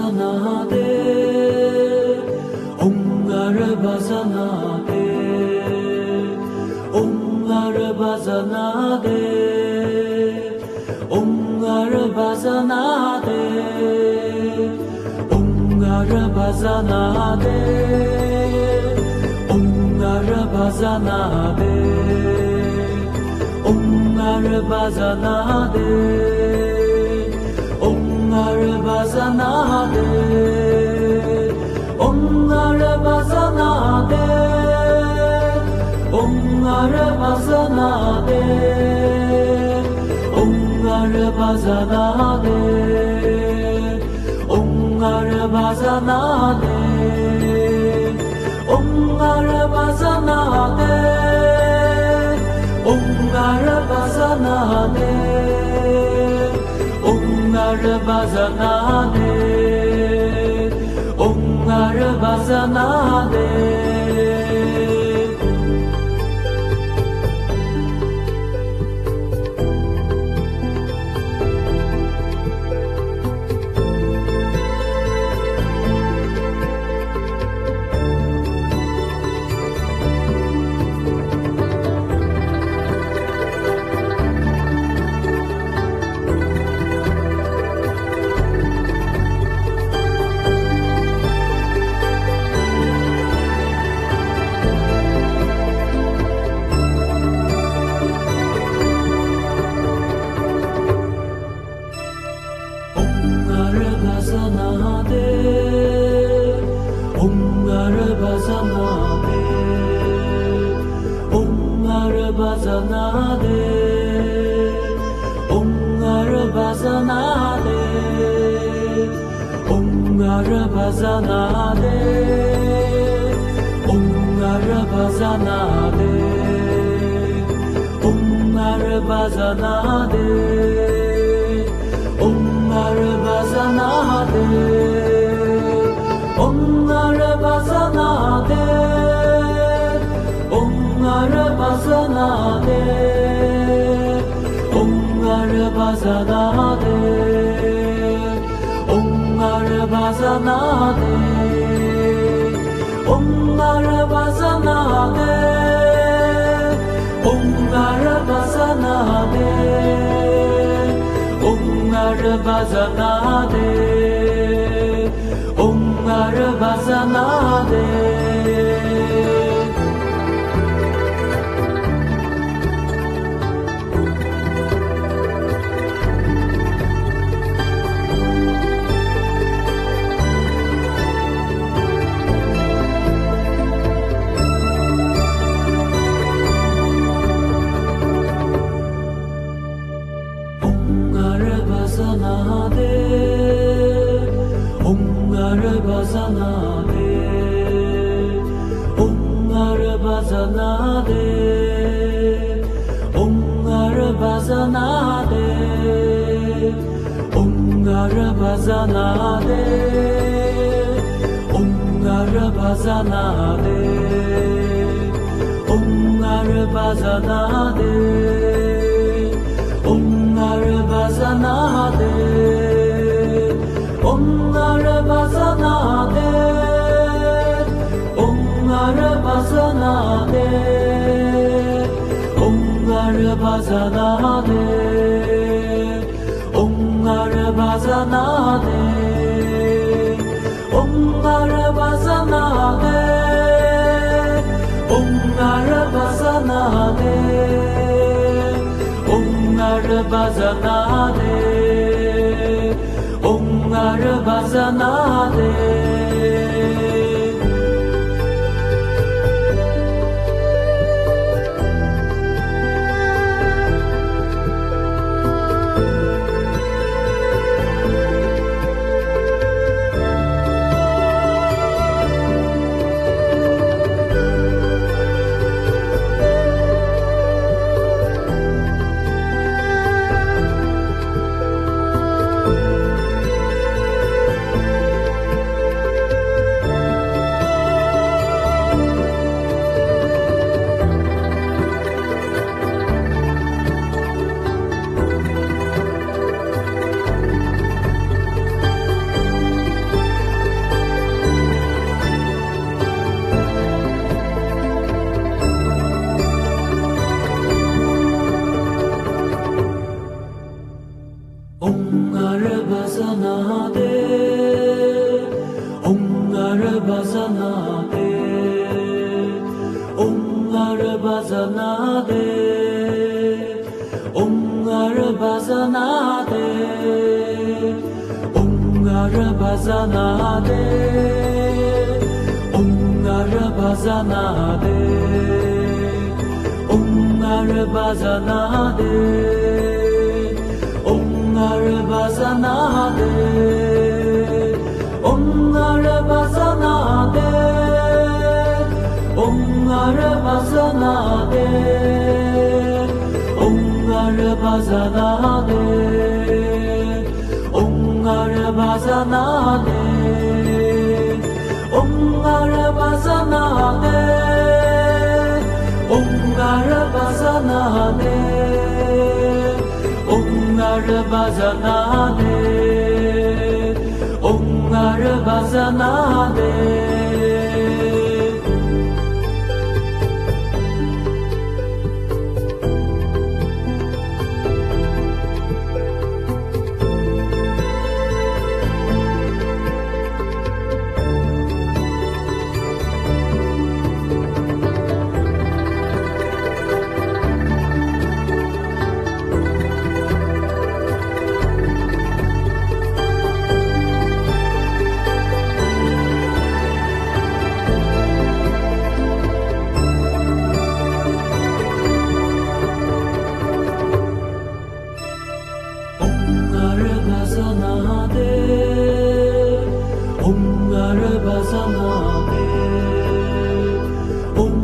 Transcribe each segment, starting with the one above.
bazanade, onlar bazanade, onlar bazanade, onlar bazanade, onlar bazanade, onlar bazanade, onlar bazanade, onlar bazanade, onlar bazanade, onlar bazanade, onlar bazanade, onlar bazanade, onlar bazanade, onlar bazanade, onlar bazanade, onlar bazanade. Onlar bazanade, onlar bazanade, onlar bazanade, onlar bazanade, onlar bazanade, onlar bazanade, onlar bazanade, onlar bazanade, onlar bazanade, onlar bazanade, onlar bazanade, onlar bazanade, onlar bazanade, onlar bazanade, onlar bazanade. Onlar bazanade, onlar bazanade, onlar bazanade, onlar bazanade, onlar bazanade, onlar bazanade, onlar bazanade, onlar bazanade, onlar bazanade, onlar bazanade, onlar bazanade, onlar bazanade, onlar bazanade, onlar bazanade, onlar bazanade, onlar bazanade. bazanade, onlar bazanade, onlar bazanade, onlar bazanade, onlar bazanade, onlar bazanade, onlar bazanade, onlar bazanade, onlar bazanade, onlar bazanade, onlar bazanade, onlar bazanade, onlar bazanade, onlar bazanade, onlar bazanade, onlar bazanade.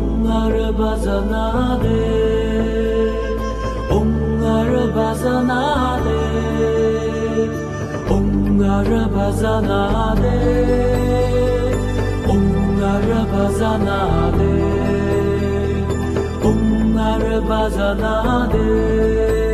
Onlar bazanade, onlar bazanade, onlar bazanade, onlar bazanade, onlar bazanade, onlar bazanade.